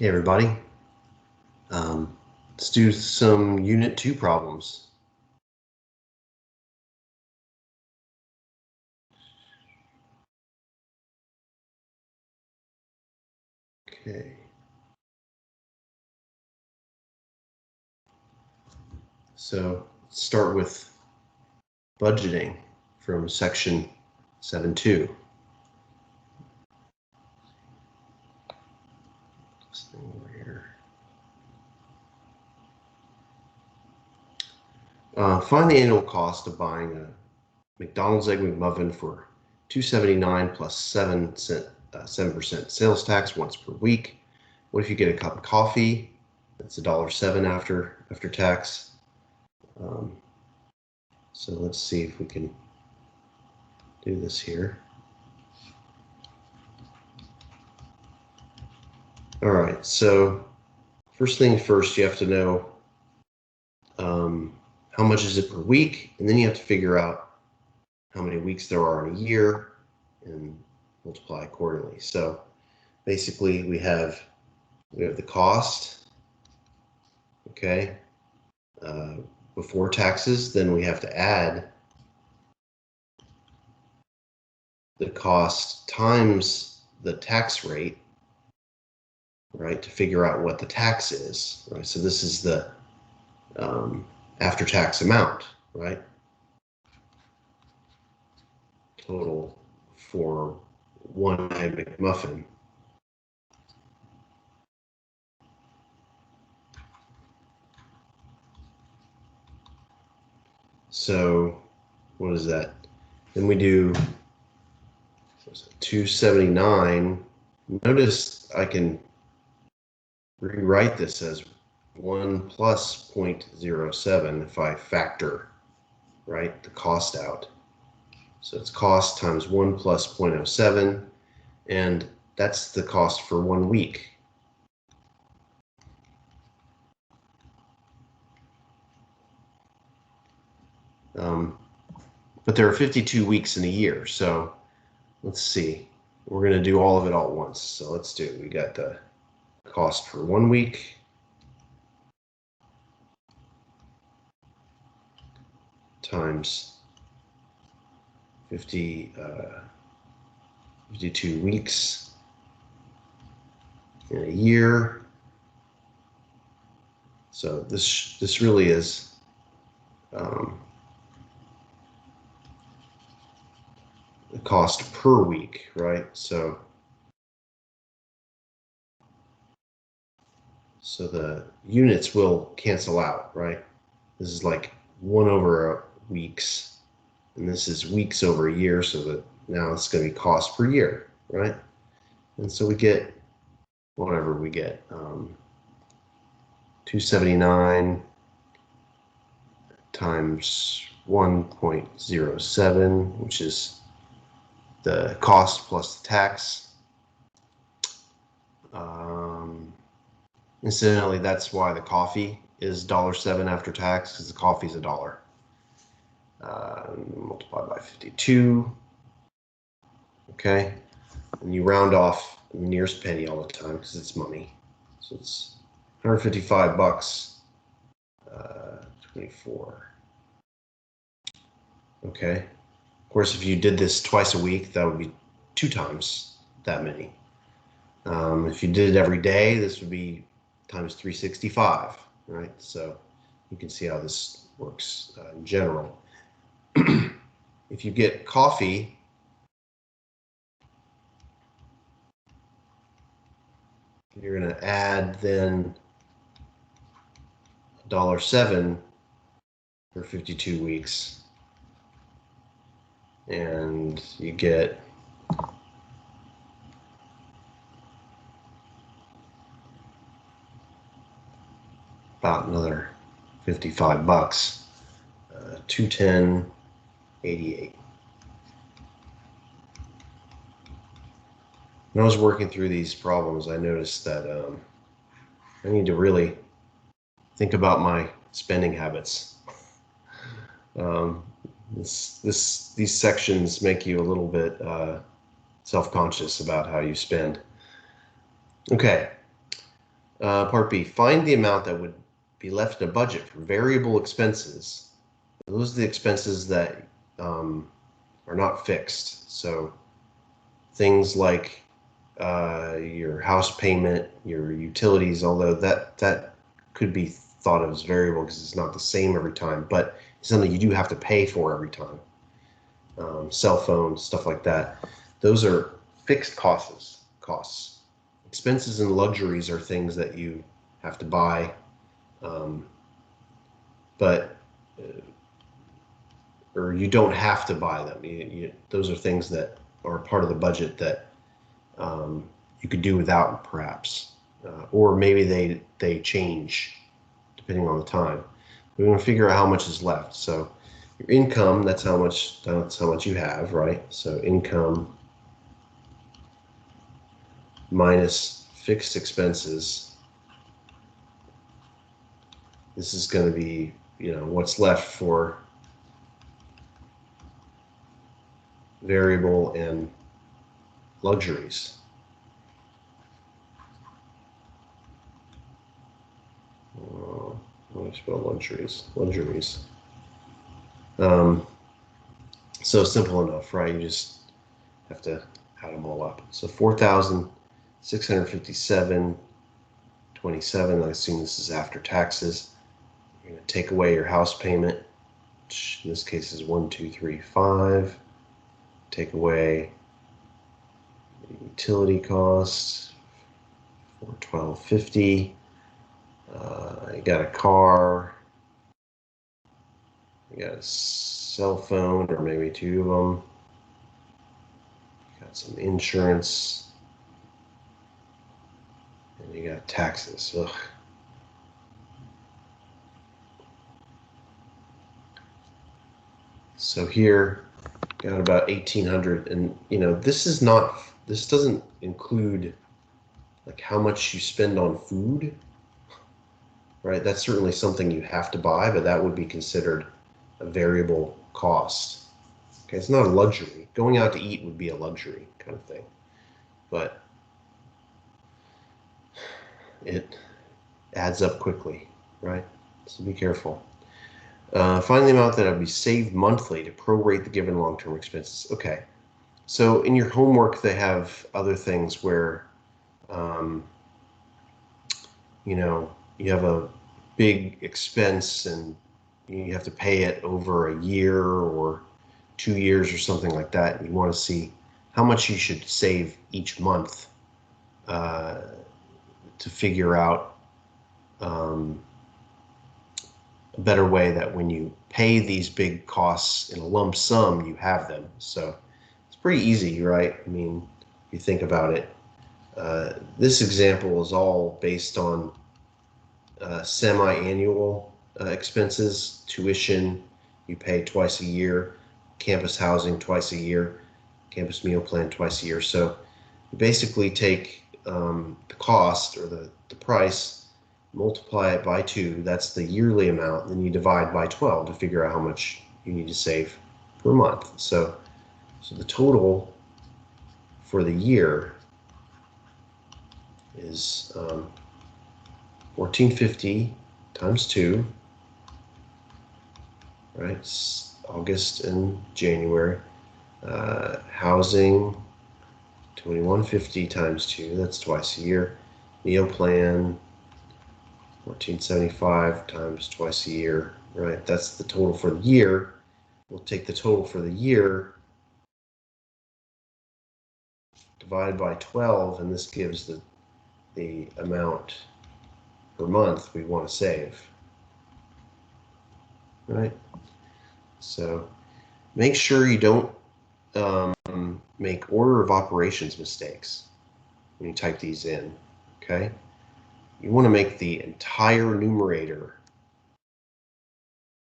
Hey everybody, let's do some Unit 2 problems. Okay. So let's start with budgeting from section 7.2. This thing over here. Find the annual cost of buying a McDonald's Egg McMuffin for $2.79 plus 7% sales tax once per week. What if you get a cup of coffee? That's $1.07 after tax. So let's see if we can do this here. All right, so first thing first, you have to know how much is it per week, and then you have to figure out how many weeks there are in a year and multiply accordingly. So basically we have the cost, okay, before taxes. Then we have to add the cost times the tax rate, right, to figure out what the tax is, right? So this is the after-tax amount, right? Total for one Egg McMuffin. So what is that? Then we do 279. Notice I can rewrite this as 1 plus 0.07 if I factor, right, the cost out. So it's cost times 1 plus 0.07, and that's the cost for 1 week. But there are 52 weeks in a year, so let's see. We're going to do all of it all at once. So let's do, we got the cost for 1 week times 52 weeks in a year. So this really is the cost per week, right? So the units will cancel out, right? This is like 1 over weeks, and this is weeks over a year, so that now it's going to be cost per year, right? And so we get whatever we get, 279 times 1.07, which is the cost plus the tax. Incidentally, that's why the coffee is $1.07 after tax, because the coffee is $1. Multiplied by 52. Okay, and you round off the nearest penny all the time because it's money. So it's 155 bucks. 24. Okay. Of course, if you did this twice a week, that would be 2 times that many. If you did it every day, this would be times 365, right? So you can see how this works in general. If you get coffee, you're going to add then $1.07 for 52 weeks, and you get about another 55 bucks, 210.88. When I was working through these problems, I noticed that I need to really think about my spending habits. These sections make you a little bit self-conscious about how you spend. Okay, Part B, find the amount that would be left in a budget for variable expenses. Those are the expenses that are not fixed. So things like your house payment, your utilities, although that could be thought of as variable because it's not the same every time, but it's something you do have to pay for every time. Cell phone, stuff like that. Those are fixed costs. Expenses and luxuries are things that you have to buy, but or you don't have to buy them. Those are things that are part of the budget that you could do without, perhaps, or maybe they change depending on the time. We're going to figure out how much is left. So your income, that's how much you have, right? So income minus fixed expenses. This is going to be, what's left for variable and luxuries. How do I spell luxuries? Luxuries. So simple enough, right? You just have to add them all up. So 4,657.27. I assume this is after taxes. You're going to take away your house payment, which in this case is 1,235. Take away the utility costs, 412.50. You got a car. You got a cell phone, or maybe two of them. You got some insurance. And you got taxes. Ugh. So here, got about 1,800, and this doesn't include like how much you spend on food, right? That's certainly something you have to buy, but that would be considered a variable cost. Okay, it's not a luxury. Going out to eat would be a luxury kind of thing, but it adds up quickly, right? So be careful. Find the amount that would be saved monthly to prorate the given long-term expenses. Okay, so in your homework, they have other things where, you have a big expense and you have to pay it over a year or 2 years or something like that. And you want to see how much you should save each month to figure out a better way that when you pay these big costs in a lump sum, you have them. So it's pretty easy, right? I mean, if you think about it, this example is all based on semi-annual expenses. Tuition, you pay twice a year. Campus housing, twice a year. Campus meal plan, twice a year. So you basically take the cost or the price, multiply it by 2, that's the yearly amount, then you divide by 12 to figure out how much you need to save per month. So the total for the year is 1,450 times 2, right? It's August and January. Housing, 2,150 times 2, that's twice a year. Meal plan, 1,475 times twice a year, right? That's the total for the year. We'll take the total for the year divided by 12, and this gives the amount per month we want to save, right? So make sure you don't make order of operations mistakes when you type these in, okay? You want to make the entire numerator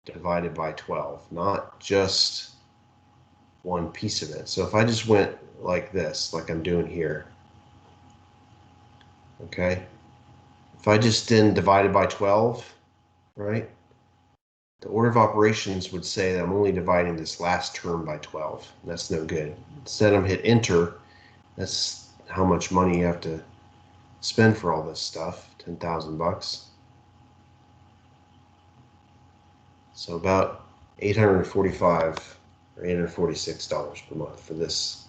divided by 12, not just one piece of it. So if I just went like this, like I'm doing here, okay? If I just did divided by 12, right? The order of operations would say that I'm only dividing this last term by 12. That's no good. Instead, I'm hit enter. That's how much money you have to spend for all this stuff. 10,000 bucks. So about $845 or $846 per month for this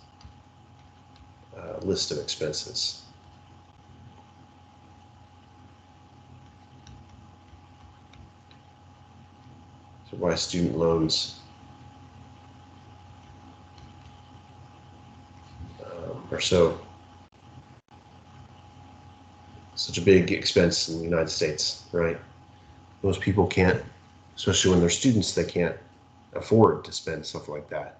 list of expenses. So why student loans are such a big expense in the United States, right? Most people can't, especially when they're students, they can't afford to spend stuff like that.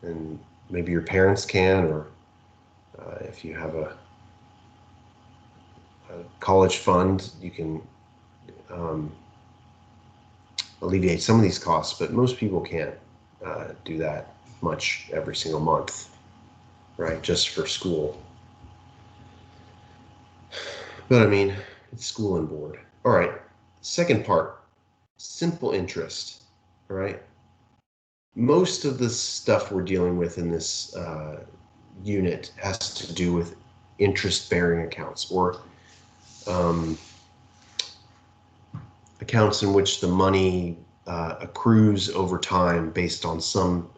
And maybe your parents can, or if you have a college fund, you can alleviate some of these costs, but most people can't do that much every single month, right? Just for school. But I mean, it's school and board. All right, second part, simple interest, all right? Most of the stuff we're dealing with in this unit has to do with interest-bearing accounts, or accounts in which the money accrues over time based on some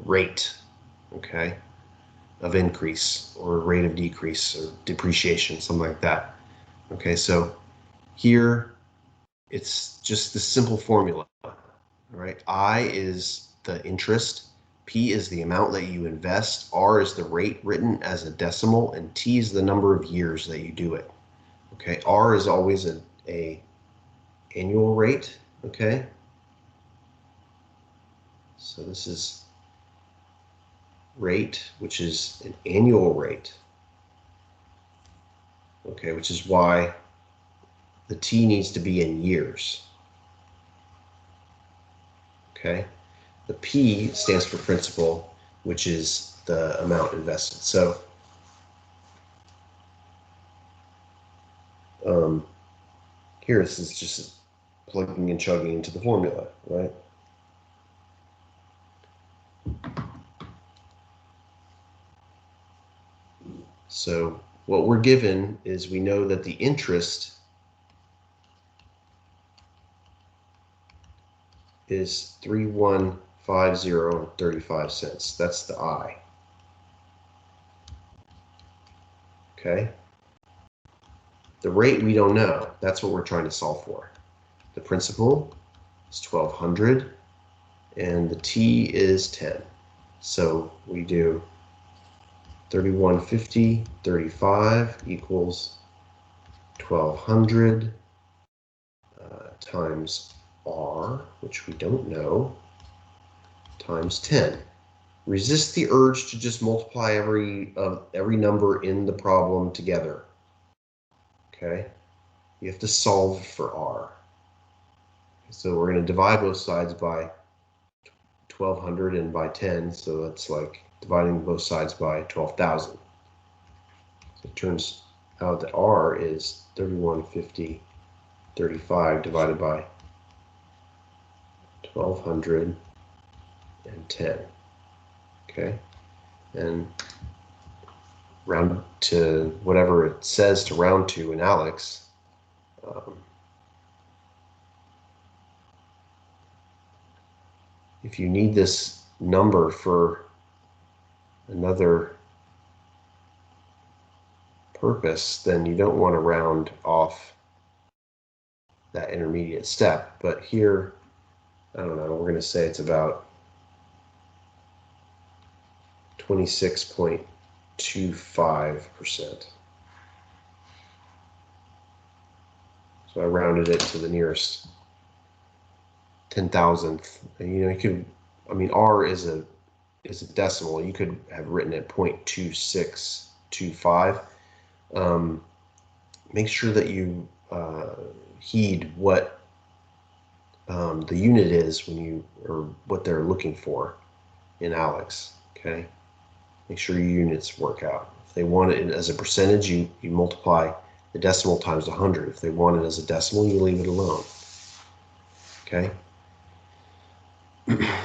rate, okay, of increase or rate of decrease or depreciation, something like that. Okay, so here it's just the simple formula, all right? I is the interest, P is the amount that you invest, R is the rate written as a decimal, and T is the number of years that you do it. Okay, R is always a annual rate, okay? So this is rate, which is an annual rate, okay, which is why the T needs to be in years, okay? The P stands for principal, which is the amount invested. So here this is just plugging and chugging into the formula, right? So what we're given is we know that the interest is 3150.35. That's the I. Okay. The rate we don't know. That's what we're trying to solve for. The principal is 1200 and the T is 10. So we do 3150.35 equals 1200 times R, which we don't know, times 10. Resist the urge to just multiply every number in the problem together. Okay, you have to solve for R. So we're going to divide both sides by 1200 and by 10, so that's like dividing both sides by 12,000. So it turns out that R is 3150.35 divided by 1210. Okay, and round to whatever it says to round to in Alex. If you need this number for another purpose, then you don't want to round off that intermediate step. But here, I don't know, we're going to say it's about 26.25%. So I rounded it to the nearest 10,000th. And you could, I mean, R is a decimal. You could have written it 0.2625. Make sure that you heed what the unit is or what they're looking for in Alex. Okay, make sure your units work out. If they want it as a percentage, you multiply the decimal times 100. If they want it as a decimal, you leave it alone. Okay.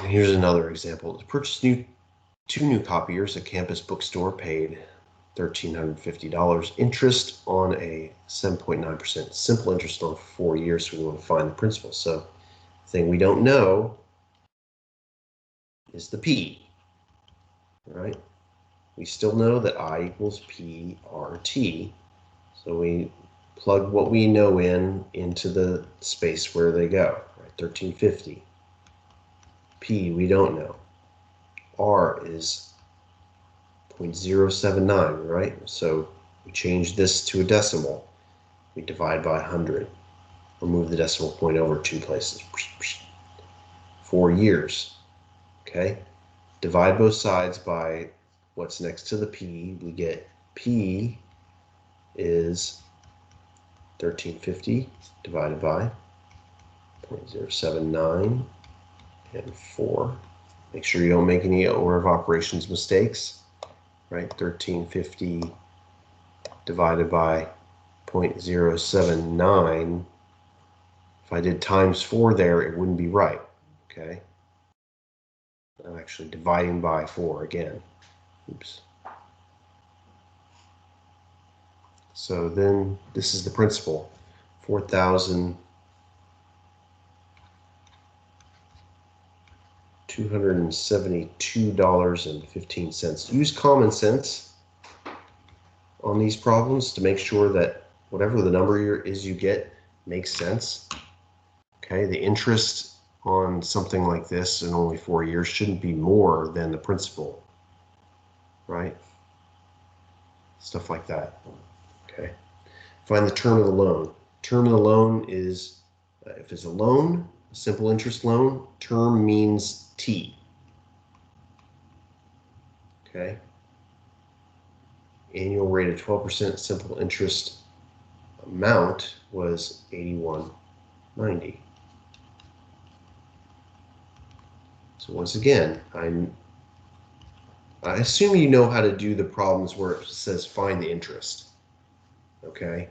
Here's another example. To purchase two new copiers, a campus bookstore paid $1,350. Interest on a 7.9% simple interest on 4 years, so we want to find the principal. So the thing we don't know is the P, right? We still know that I equals PRT, so we plug what we know into the space where they go, right? 1350. P we don't know. R is 0.079, right? So we change this to a decimal. We divide by 100, or move the decimal point over 2 places. 4 years, okay? Divide both sides by what's next to the P. We get P is 1350 divided by 0.079 and 4. Make sure you don't make any order of operations mistakes, right? 1350 divided by 0.079. If I did times 4 there, it wouldn't be right, okay? I'm actually dividing by 4 again. Oops. So then this is the principal, $4,272.15. Use common sense on these problems to make sure that whatever the number is you get makes sense. Okay, the interest on something like this in only 4 years shouldn't be more than the principal, right? Stuff like that. Okay. Find the term of the loan. Term of the loan is, if it's a loan, a simple interest loan, term means T. Okay. Annual rate of 12% simple interest amount was $81.90. So once again, I assume you know how to do the problems where it says find the interest. Okay.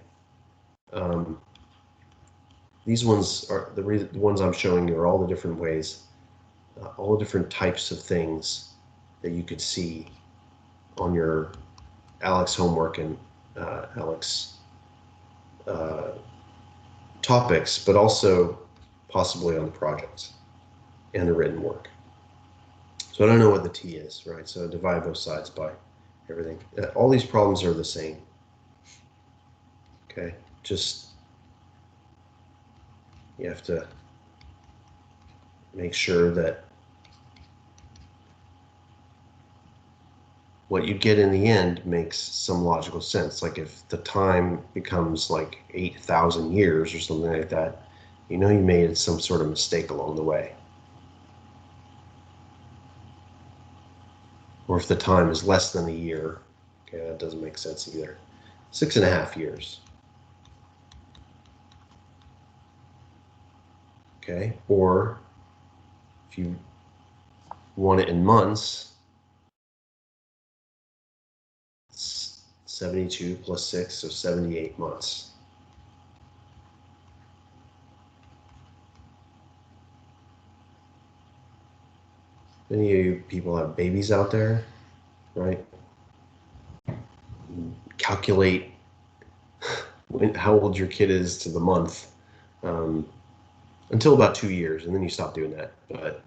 These ones are the ones I'm showing you are all the different ways, all the different types of things that you could see on your Alex homework and Alex topics, but also possibly on the projects and the written work. So I don't know what the T is, right? So divide both sides by everything. All these problems are the same. Okay, just you have to make sure that what you get in the end makes some logical sense. Like if the time becomes like 8,000 years or something like that, you know you made some sort of mistake along the way. Or if the time is less than a year, okay, that doesn't make sense either. 6.5 years. Okay, or if you want it in months, 72 plus 6, so 78 months. Any of you people have babies out there, right? Calculate how old your kid is to the month until about 2 years, and then you stop doing that. But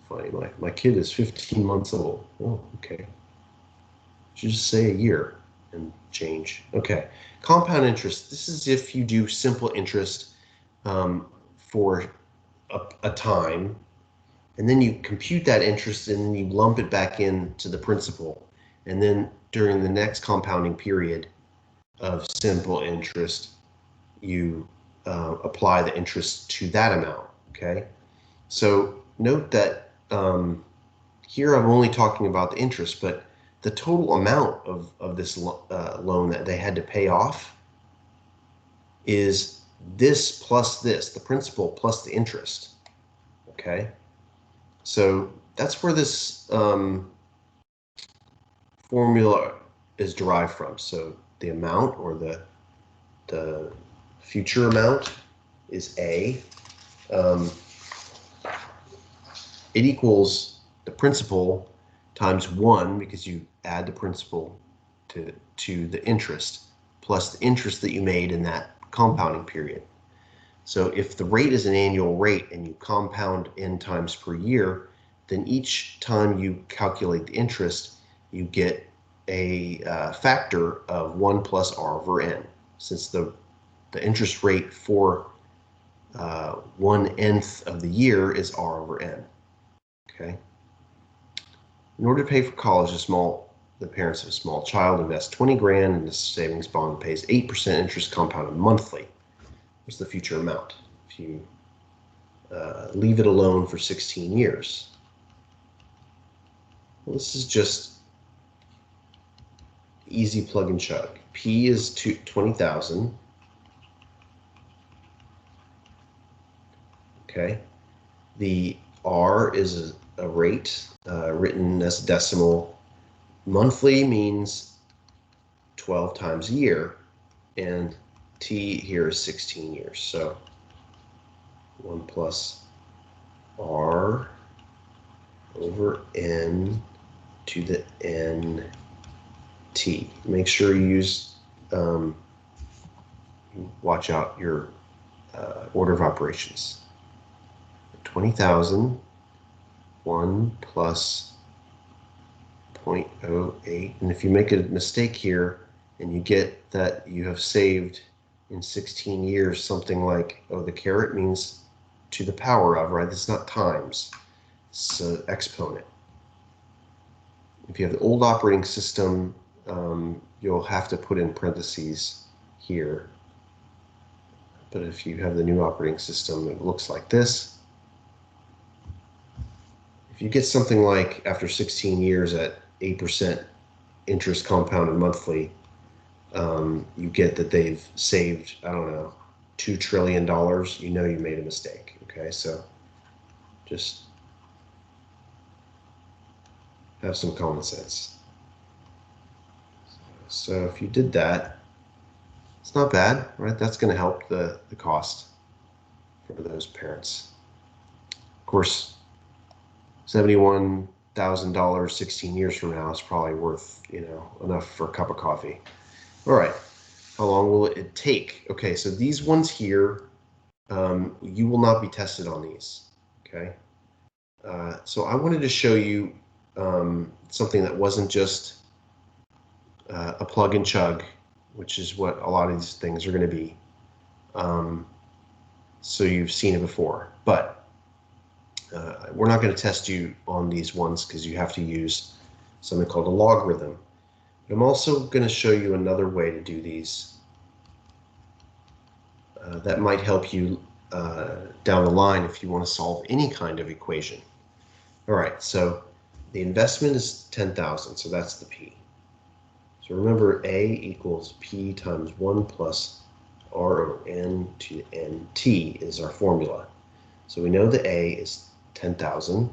funny, my kid is 15 months old. Oh, okay. Should just say a year and change. Okay, compound interest. This is if you do simple interest for a time, and then you compute that interest and then you lump it back into the principal, and then during the next compounding period of simple interest, you apply the interest to that amount. Okay, so note that here I'm only talking about the interest, but the total amount of this loan that they had to pay off is this plus this, the principal plus the interest. Okay, so that's where this formula is derived from. So the amount, or the future amount, is A. It equals the principal times 1, because you add the principal to the interest, plus the interest that you made in that compounding period. So if the rate is an annual rate and you compound n times per year, then each time you calculate the interest, you get a factor of 1 plus r over n, since the interest rate for 1/nth of the year is r over n. Okay. In order to pay for college, the parents of a small child invest 20 grand in this savings bond and pays 8% interest compounded monthly. What's the future amount if you leave it alone for 16 years? Well, this is just easy plug and chug. P is 20,000. Okay. The R is a rate written as a decimal. Monthly means 12 times a year, and T here is 16 years. So 1 plus R over N to the N T. Make sure you use, watch out your order of operations. 20,000, 1 plus 0.08. And if you make a mistake here and you get that you have saved in 16 years something like, oh, the caret means to the power of, right? It's not times, it's an exponent. If you have the old operating system, you'll have to put in parentheses here. But if you have the new operating system, it looks like this. If you get something like after 16 years at 8% interest compounded monthly, you get that they've saved, I don't know, $2 trillion, you know you made a mistake. Okay, so just have some common sense. So if you did that, it's not bad, right? That's going to help the cost for those parents. Of course, $71,000 16 years from now is probably worth, enough for a cup of coffee. All right, how long will it take? Okay, so these ones here, you will not be tested on these, okay? So I wanted to show you something that wasn't just a plug and chug, which is what a lot of these things are going to be. So you've seen it before, but we're not going to test you on these ones because you have to use something called a logarithm. But I'm also going to show you another way to do these that might help you down the line if you want to solve any kind of equation. All right, so the investment is 10,000, so that's the P. So remember, A equals P times 1 plus R over N to NT is our formula. So we know the A is 10,000.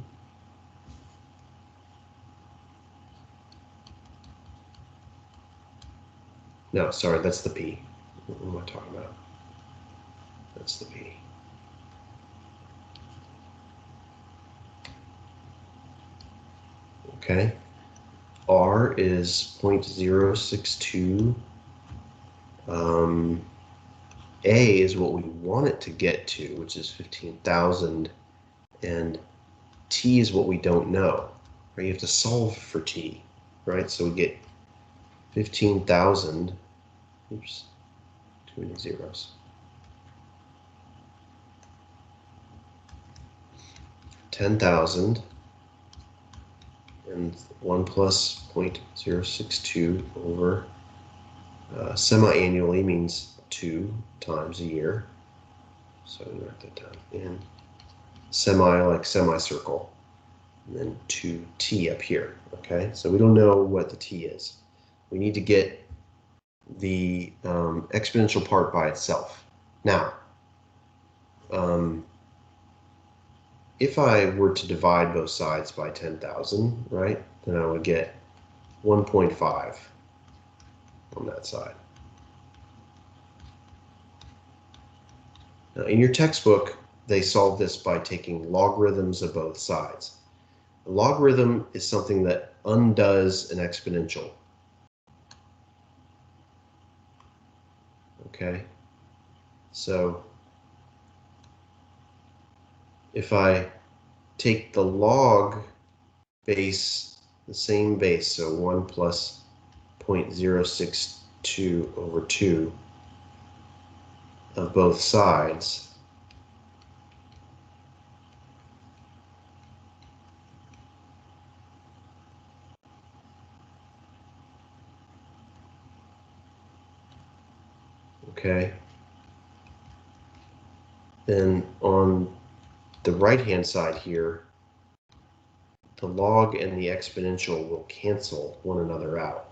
No, sorry, that's the P. What am I talking about? That's the P. Okay. R is 0.062. A is what we want it to get to, which is 15,000. And T is what we don't know. Right? You have to solve for T, right? So we get 15,000. Oops, too many zeros. 10,000 and 1 plus 0.062 over semi-annually means 2 times a year. So we write that down. And semi, like semicircle. And then 2t up here. Okay, so we don't know what the t is. We need to get the exponential part by itself. Now, if I were to divide both sides by 10,000, right, then I would get 1.5 on that side. Now, in your textbook, they solve this by taking logarithms of both sides. A logarithm is something that undoes an exponential. Okay, so if I take the log base, the same base, so 1 plus 0.062 over 2 of both sides, okay, then on the right-hand side here, the log and the exponential will cancel one another out.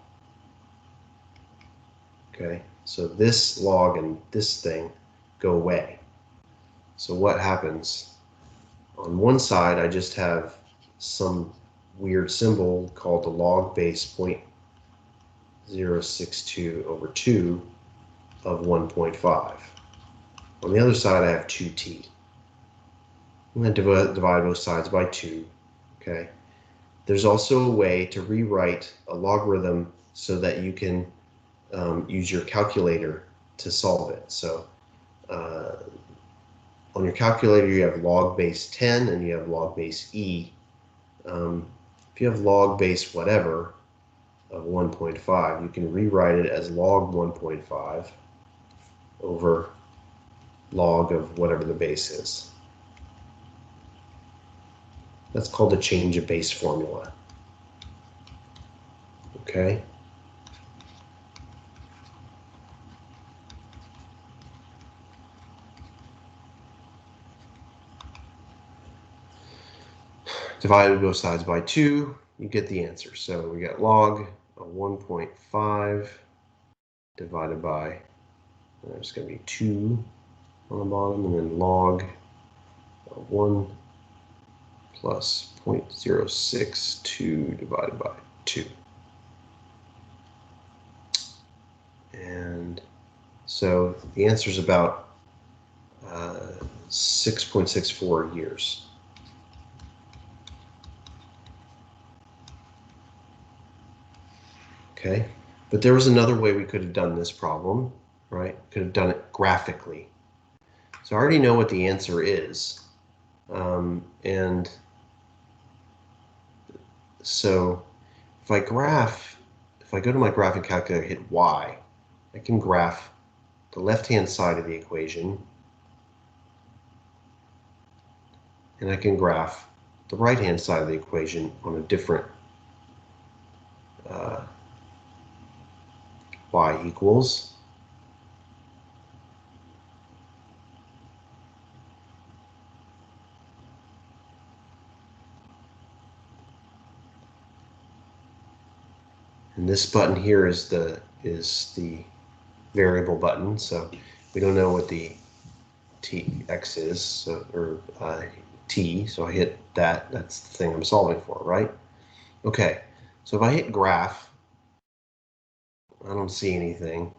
Okay, so this log and this thing go away. So what happens? On one side, I just have some weird symbol called the log base 0.062 over 2 of 1.5. On the other side, I have 2t. I'm going to divide both sides by 2. Okay. There's also a way to rewrite a logarithm so that you can use your calculator to solve it. So on your calculator, you have log base 10 and you have log base e. If you have log base whatever of 1.5, you can rewrite it as log 1.5 over log of whatever the base is. That's called the change of base formula. Okay. Divided both sides by 2, you get the answer. So we got log of 1.5 divided by, there's going to be 2 on the bottom, and then log of 1 plus 0.062 divided by 2. And so the answer is about 6.64 years. Okay, but there was another way we could have done this problem, right? Could have done it graphically. So I already know what the answer is. And so if I go to my graphing calculator, hit Y, I can graph the left-hand side of the equation, and I can graph the right-hand side of the equation on a different Y equals. And this button here is the variable button, so we don't know what the x is, so, or t, so I hit that. That's the thing I'm solving for, right? Okay, so if I hit graph, I don't see anything,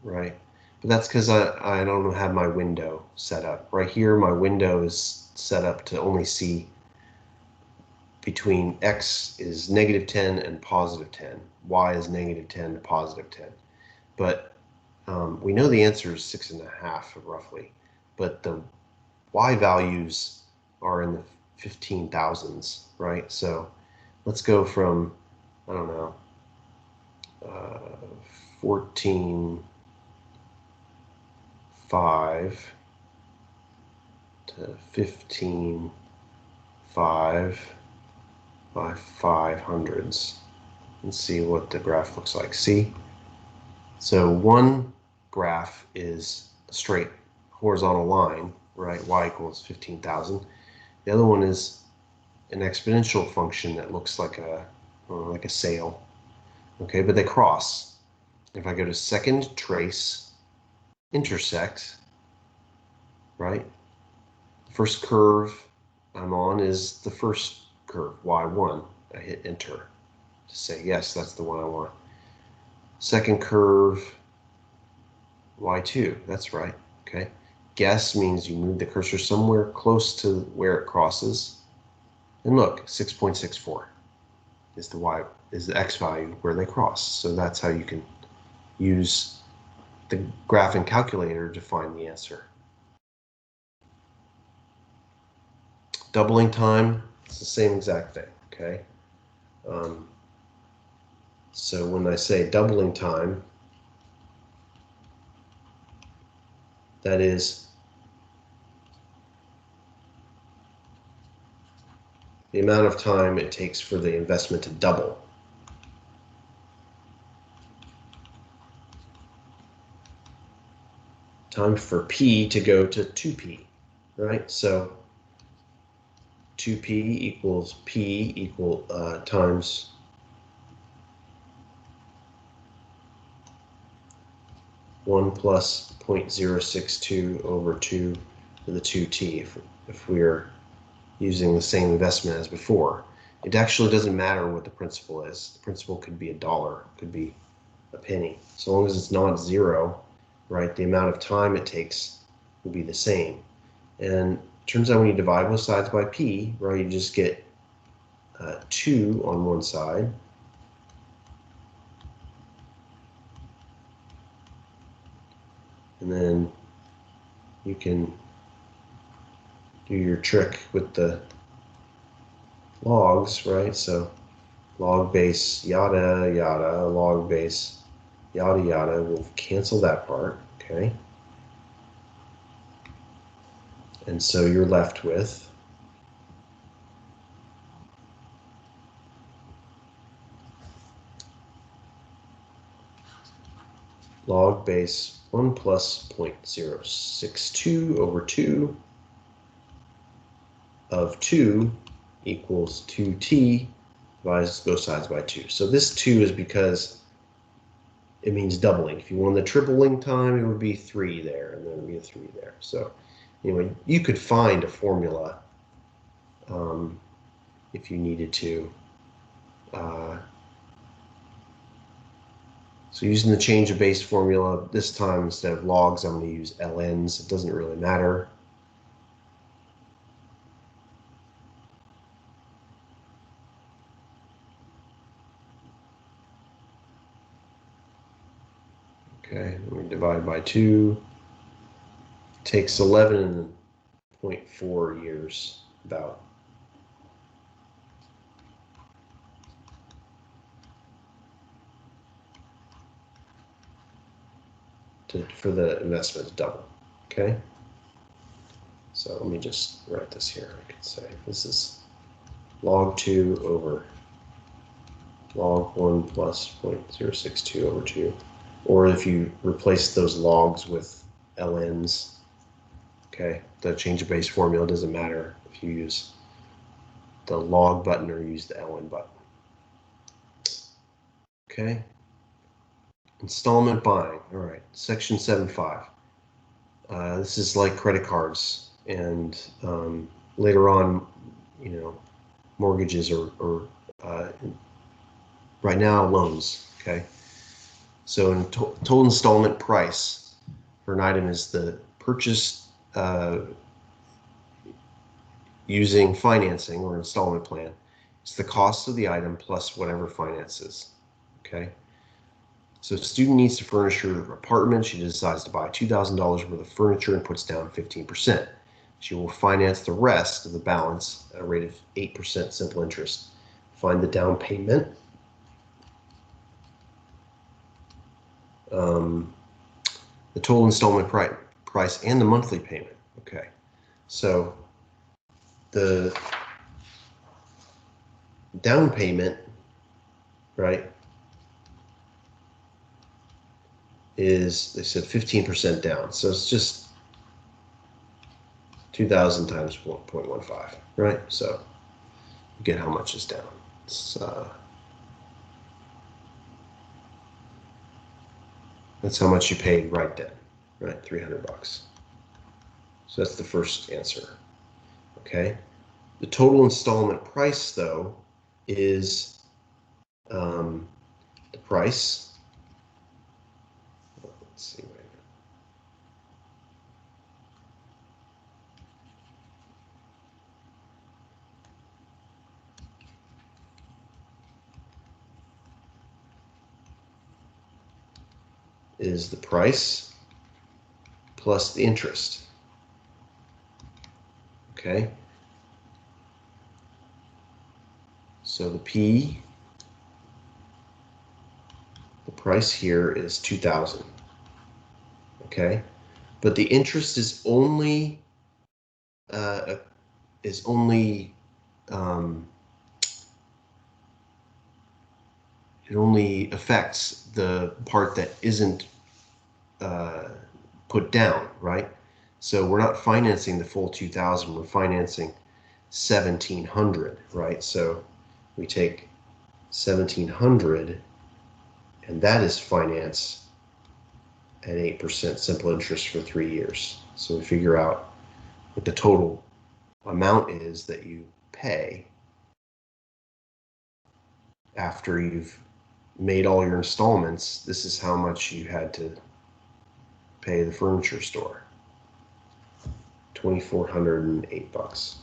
right? But that's because I don't have my window set up. Right here, my window is set up to only see between x is -10 and +10. Y is -10 to +10. But we know the answer is 6.5 roughly, but the Y values are in the 15,000s, right? So let's go from, I don't know, 14.5 to 15.5 by 500s and see what the graph looks like. See? So one graph is a straight horizontal line, right? Y equals 15,000. The other one is an exponential function that looks like a sail. Okay, but they cross. If I go to second trace, intersect, right? First curve I'm on is the first curve, Y1. I hit enter to say, yes, that's the one I want. Second curve, Y2, that's right, okay. Guess means you move the cursor somewhere close to where it crosses. And look, 6.64 is the x value where they cross. So that's how you can use the graphing calculator to find the answer. Doubling time, it's the same exact thing, okay? So when I say doubling time, that is the amount of time it takes for the investment to double. Time for P to go to 2P, right? So 2P equals P equal times 1 plus 0.062 over 2 to the 2T if we're using the same investment as before. It actually doesn't matter what the principal is. The principal could be $1, could be a penny. So long as it's not zero, right, the amount of time it takes will be the same. And it turns out when you divide both sides by P, right, you just get 2 on one side. And then you can do your trick with the logs, right? So log base yada yada, log base yada yada, we'll cancel that part, okay? And so you're left with log base 1 plus 0.062 over 2 of 2 equals 2t, divides both sides by 2. So this 2 is because it means doubling. If you wanted the tripling time, it would be 3 there, and then it would be a 3 there. So anyway, you could find a formula if you needed to. So using the change of base formula, this time instead of logs, I'm going to use ln's. It doesn't really matter. Okay, we divide by 2. It takes 11.4 years about. For the investment to double, okay? So let me just write this here. I could say this is log 2 over log 1 plus 0.062 over 2. Or if you replace those logs with ln's, okay, the change of base formula doesn't matter if you use the log button or use the ln button. Okay. Installment buying. All right. Section 7.5. This is like credit cards, and later on, you know, mortgages or right now loans. Okay. So in total installment price for an item is the purchase using financing or installment plan. It's the cost of the item plus whatever finances. Okay. So if a student needs to furnish her apartment, she decides to buy $2,000 worth of furniture and puts down 15%. She will finance the rest of the balance at a rate of 8% simple interest. Find the down payment, the total installment price, and the monthly payment. Okay, so the down payment, right, is, they said 15% down. So it's just 2,000 times 1.15, right? So you get how much is down. It's, that's how much you paid right then, right? $300. So that's the first answer. Okay. The total installment price, though, is the price. Let's see. Wait a minute. is the price plus the interest. Okay. So the P, the price here is 2,000. Okay. But the interest is only um, it only affects the part that isn't put down, right? So we're not financing the full 2,000. We're financing 1,700, right? So we take 1,700, and that is financed at 8% simple interest for 3 years. So we figure out what the total amount is that you pay after you've made all your installments. This is how much you had to pay the furniture store. $2,408.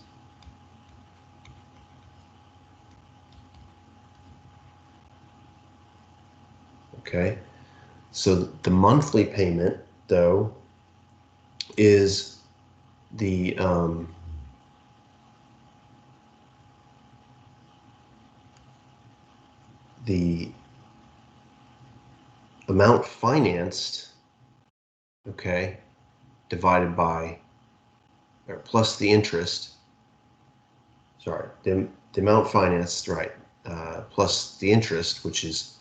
Okay, so the monthly payment, though, is the amount financed, okay, divided by, or plus the interest. Sorry, the amount financed, right, plus the interest, which is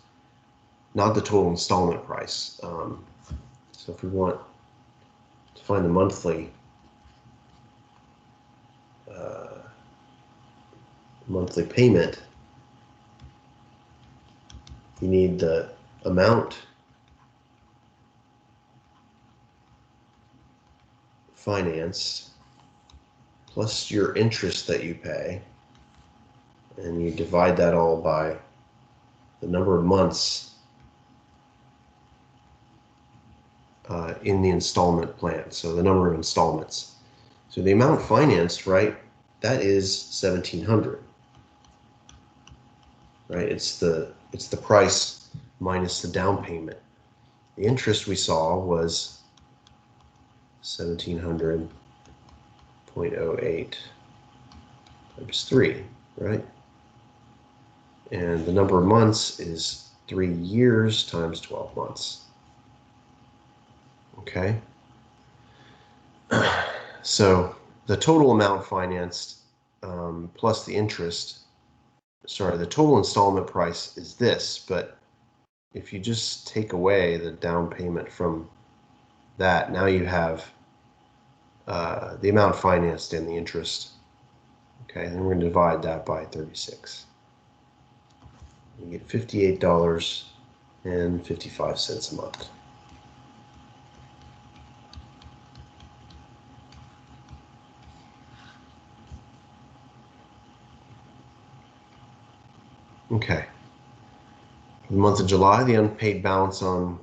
not the total installment price. So if we want to find the monthly payment, you need the amount financed plus your interest that you pay, and you divide that all by the number of months in the installment plan, so the number of installments. So the amount financed, right, that is 1,700, right? It's the price minus the down payment. The interest we saw was 1,700.08 times 3, right? And the number of months is 3 years times 12 months. Okay. So the total amount financed plus the interest, sorry, the total installment price is this, but if you just take away the down payment from that, now you have the amount financed and the interest. Okay, and then we're going to divide that by 36. You get $58.55 a month. Okay. For the month of July, the unpaid balance on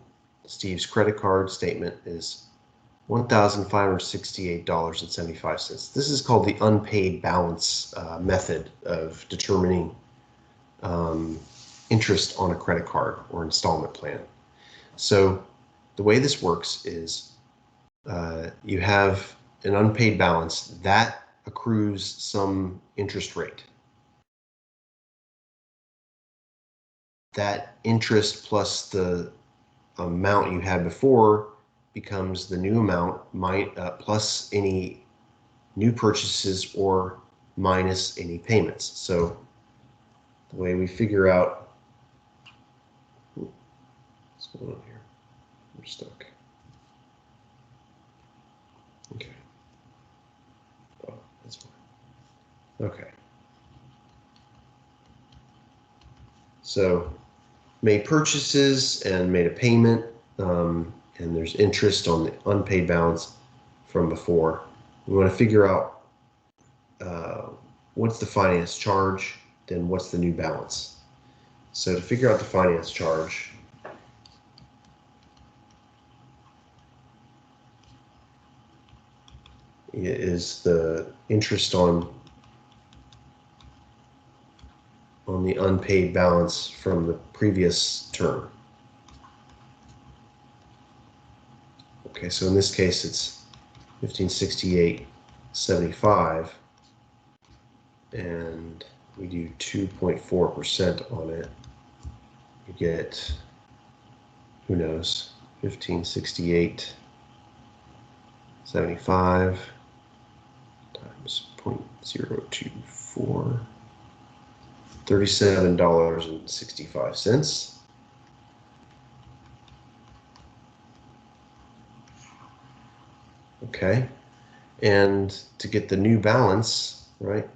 Steve's credit card statement is $1,568.75. This is called the unpaid balance method of determining interest on a credit card or installment plan. So the way this works is you have an unpaid balance that accrues some interest rate. That interest plus the amount you had before becomes the new amount plus any new purchases or minus any payments. So the way we figure out, what's going on here? We're stuck. Okay. Oh, that's fine. Okay. So made purchases and made a payment, and there's interest on the unpaid balance from before. We want to figure out what's the finance charge, then what's the new balance. So to figure out the finance charge, it is the interest on the unpaid balance from the previous term. Okay, so in this case it's 1568.75, and we do 2.4% on it. You get, who knows, 1568.75 times 0.024, $37.65. Okay, and to get the new balance, right?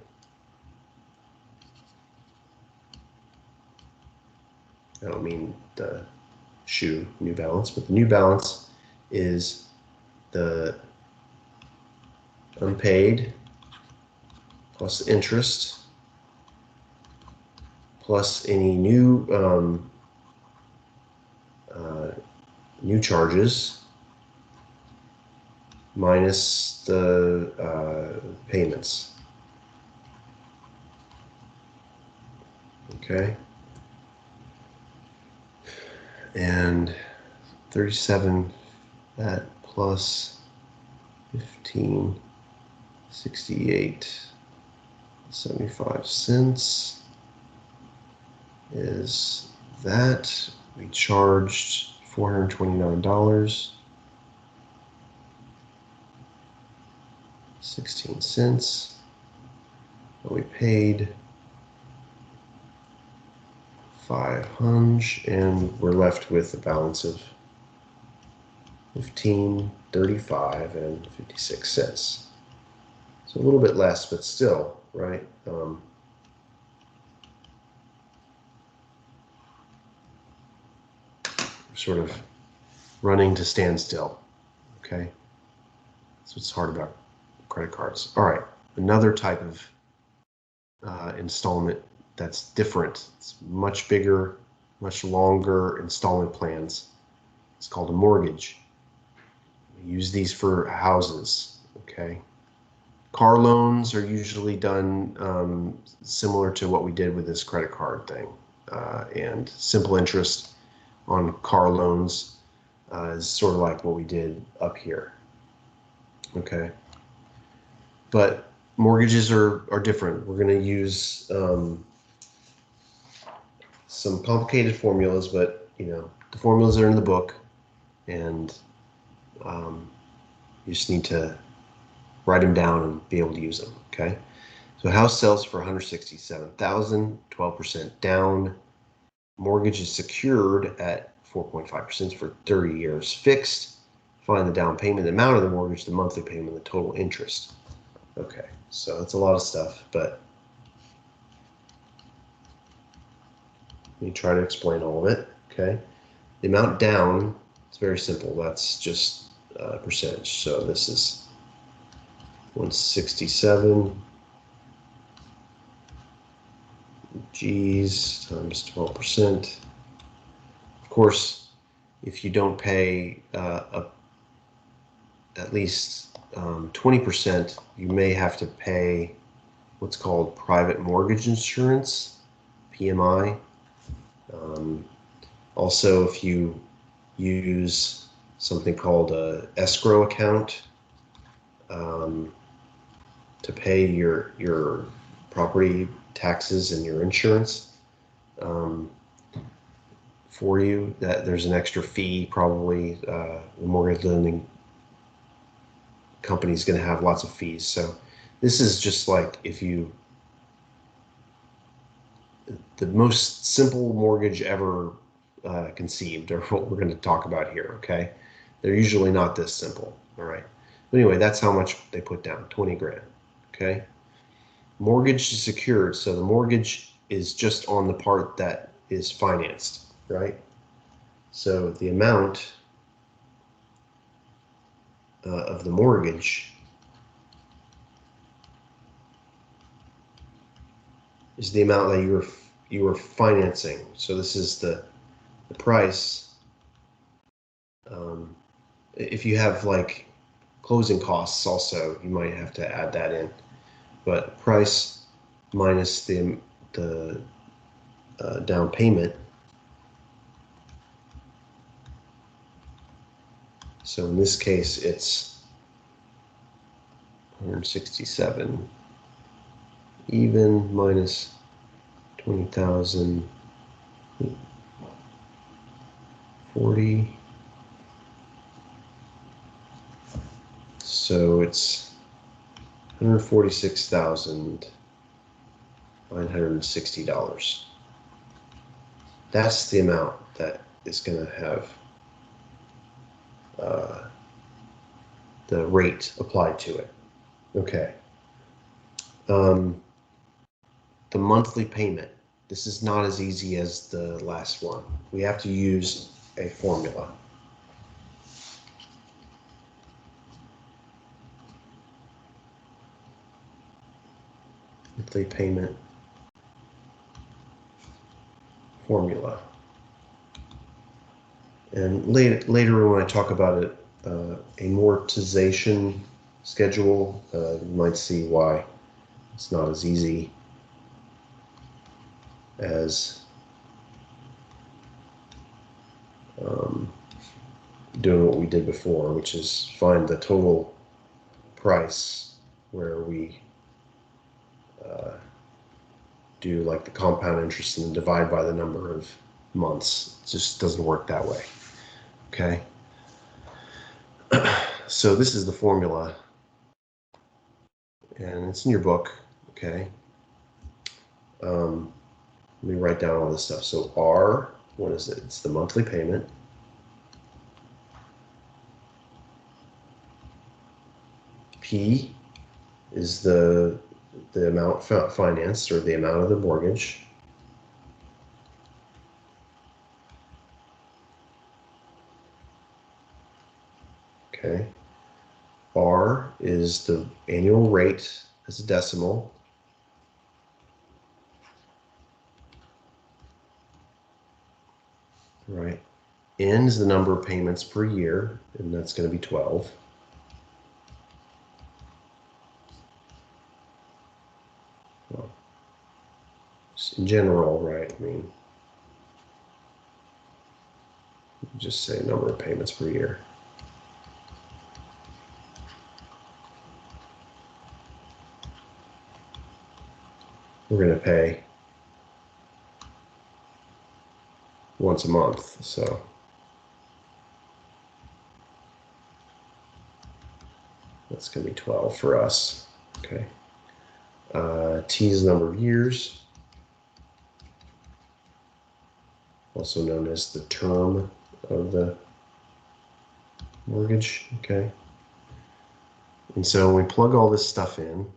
I don't mean the shoe New Balance, but the New Balance is the unpaid plus interest plus any new new charges minus the payments. Okay, and 37 that plus 1568.75 is that. We charged $429.16, but we paid $500, and we're left with a balance of $15.35.56. So a little bit less, but still, right? Sort of running to standstill. Okay, that's what's hard about credit cards. All right, another type of installment that's different. It's much bigger, much longer installment plans. It's called a mortgage. We use these for houses. Okay, car loans are usually done similar to what we did with this credit card thing, and simple interest on car loans is sort of like what we did up here. Okay, but mortgages are different. We're going to use some complicated formulas, but you know the formulas are in the book, and you just need to write them down and be able to use them. Okay, so house sells for $167,000, 12% down. Mortgage is secured at 4.5% for 30 years fixed. Find the down payment, the amount of the mortgage, the monthly payment, the total interest. Okay, so that's a lot of stuff, but let me try to explain all of it. Okay, the amount down, it's very simple. That's just a percentage. So this is 167 G's times 12%. Of course, if you don't pay at least 20%, you may have to pay what's called private mortgage insurance, PMI. Also, if you use something called a escrow account to pay your property taxes and your insurance for you, that there's an extra fee probably. The mortgage lending company is going to have lots of fees. So this is just like the most simple mortgage ever conceived, or what we're going to talk about here. Okay, they're usually not this simple. All right, but anyway, that's how much they put down, 20 grand. Okay, mortgage is secured, so the mortgage is just on the part that is financed, right? So the amount of the mortgage is the amount that you were financing. So this is the price. If you have like closing costs also, you might have to add that in. But price minus the down payment. So in this case, it's 167 even minus 20,040. So it's $146,960. That's the amount that is going to have the rate applied to it. Okay. The monthly payment. This is not as easy as the last one. We have to use a formula. Monthly payment formula. And later when I talk about it, amortization schedule, you might see why it's not as easy as doing what we did before, which is find the total price where we do like the compound interest and divide by the number of months. It just doesn't work that way. Okay. So this is the formula, and it's in your book. Okay. Let me write down all this stuff. So R, what is it? It's the monthly payment. P is the amount financed, or the amount of the mortgage. Okay. R is the annual rate as a decimal. Right. N is the number of payments per year, and that's going to be 12. Well, in general, right? I mean, just say number of payments per year. We're going to pay once a month, so that's going to be 12 for us. Okay. T is the number of years, also known as the term of the mortgage. Okay. And so when we plug all this stuff in,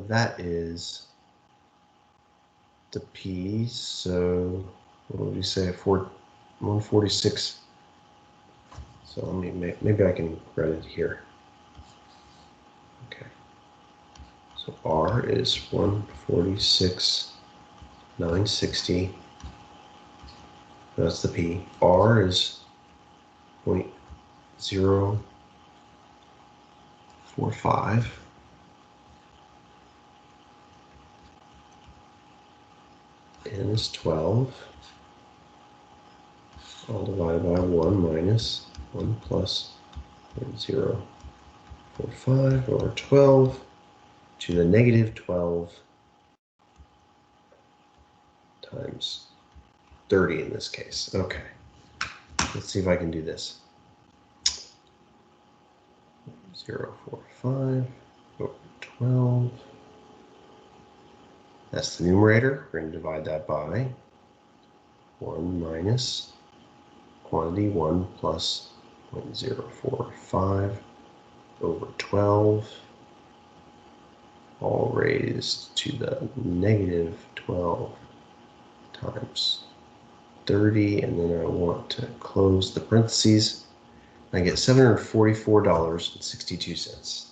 that is the P. So what would you say? 146. So let me maybe I can write it here. Okay. So R is 146,960. That's the P. R is 0.045. N is 12. All divided by 1 minus 1 plus 0.045 over 12 to the negative 12 times 30 in this case. Okay. Let's see if I can do this. 0.045 over 12. That's the numerator. We're going to divide that by 1 minus quantity 1 plus 0.045 over 12, all raised to the negative 12 times 30, and then I want to close the parentheses. I get $744.62.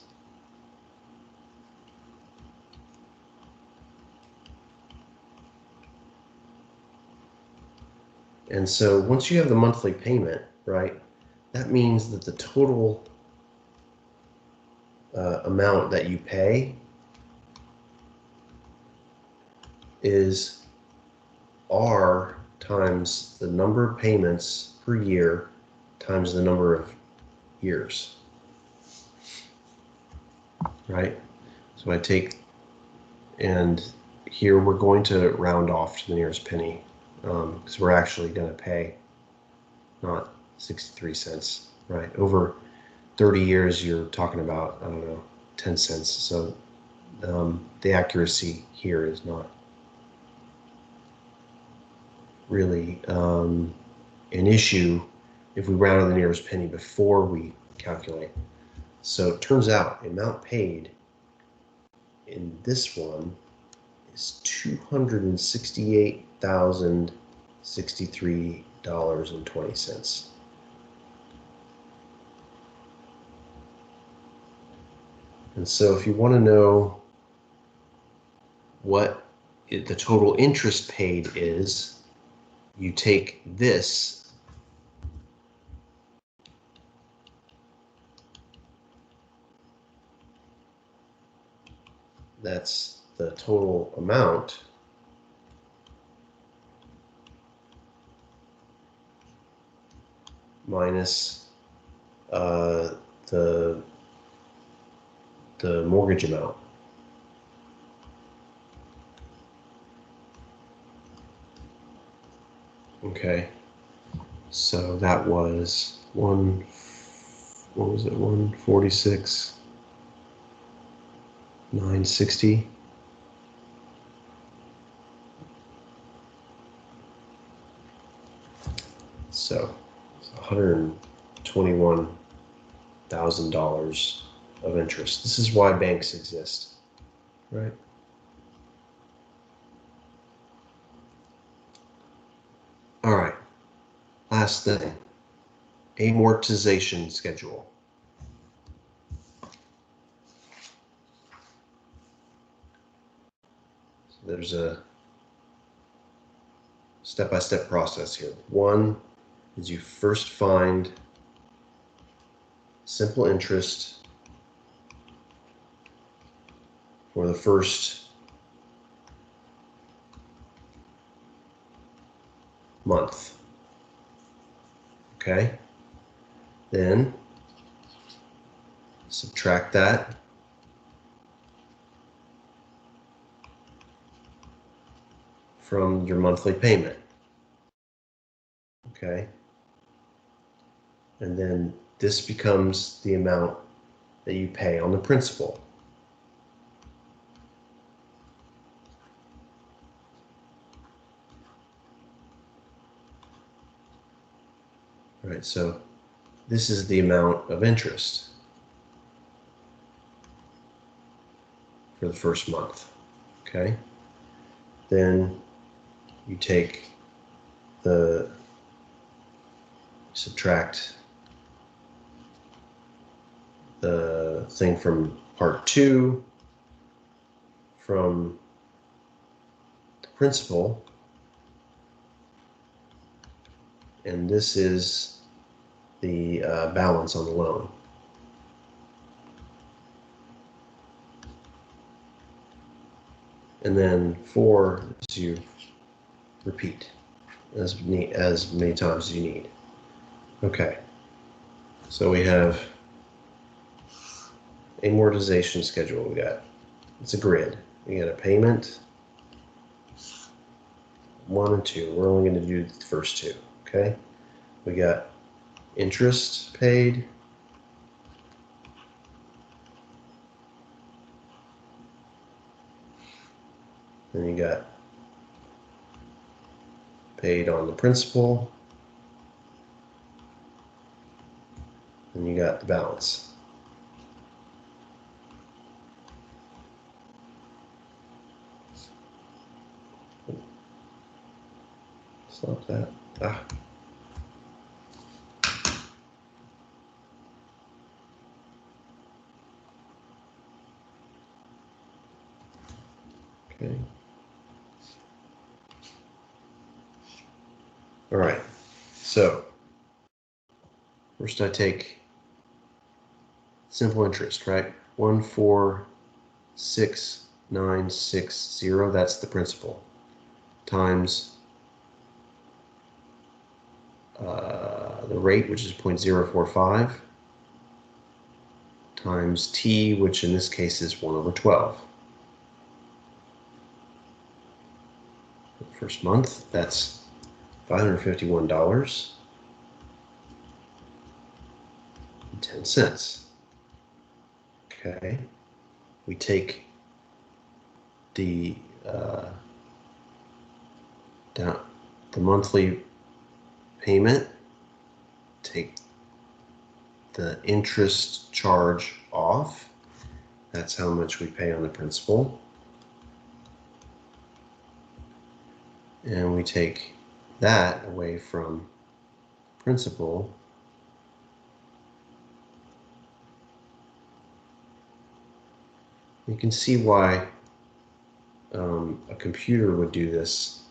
And so once you have the monthly payment, right, that means that the total amount that you pay is R times the number of payments per year times the number of years, right? So I take, and here we're going to round off to the nearest penny, because we're actually going to pay not 63 cents, right? Over 30 years, you're talking about, I don't know, 10 cents. So the accuracy here is not really an issue if we round to the nearest penny before we calculate. So it turns out the amount paid in this one is $268,063.20. And so if you want to know what the total interest paid is, you take this that's the total amount minus the mortgage amount. Okay, so that was what was it, 146,960. So $121,000 of interest. This is why banks exist, right? All right, last thing, amortization schedule. So there's a step-by-step process here. One is you first find simple interest for the first month. Okay? Then subtract that from your monthly payment. Okay? And then this becomes the amount that you pay on the principal. All right, so this is the amount of interest for the first month. Okay? Then you take subtract the thing from part 2 from the principal, and this is the balance on the loan. And then 4 is you repeat as many times as you need. Okay, so we have amortization schedule. It's a grid. We got a payment 1 and 2. We're only going to do the first 2. Okay, we got interest paid, then you got paid on the principal, and you got the balance. Stop that. Okay. All right. So first I take simple interest, right? 146,960. That's the principal times the rate, which is 0.045, times t, which in this case is 1/12. For the first month, that's $551.10. Okay, we take the monthly payment, take the interest charge off. That's how much we pay on the principal. And we take that away from principal. You can see why a computer would do this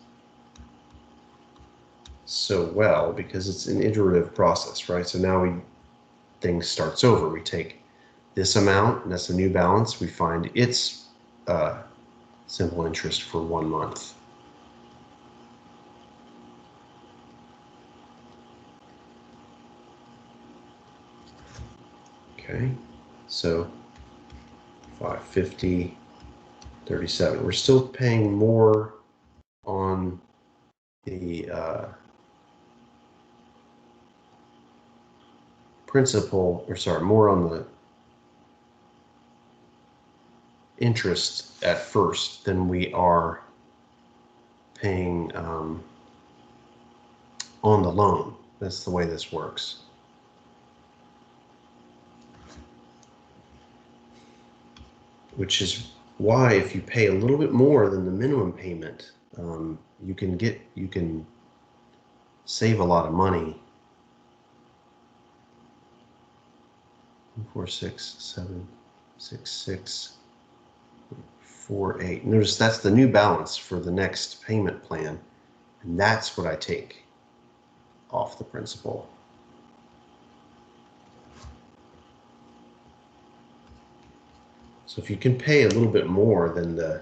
so well, because it's an iterative process, right? So now things starts over. We take this amount, and that's a new balance. We find its simple interest for 1 month. Okay, so 550.37. We're still paying more on the principal, or sorry, more on the interest at first than we are paying on the loan. That's the way this works. Which is why if you pay a little bit more than the minimum payment, you can save a lot of money. 4676648. Notice that's the new balance for the next payment plan, and that's what I take off the principal. So if you can pay a little bit more than the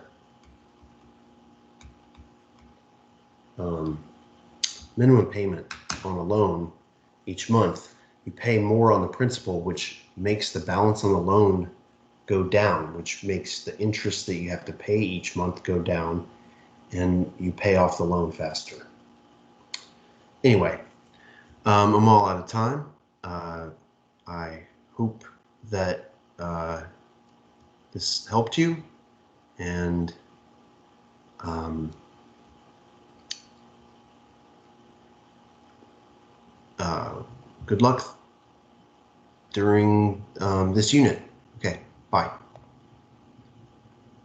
minimum payment on a loan each month, you pay more on the principal, which makes the balance on the loan go down, which makes the interest that you have to pay each month go down, and you pay off the loan faster. Anyway, I'm all out of time. I hope that this helped you, and good luck during this unit. Okay, bye.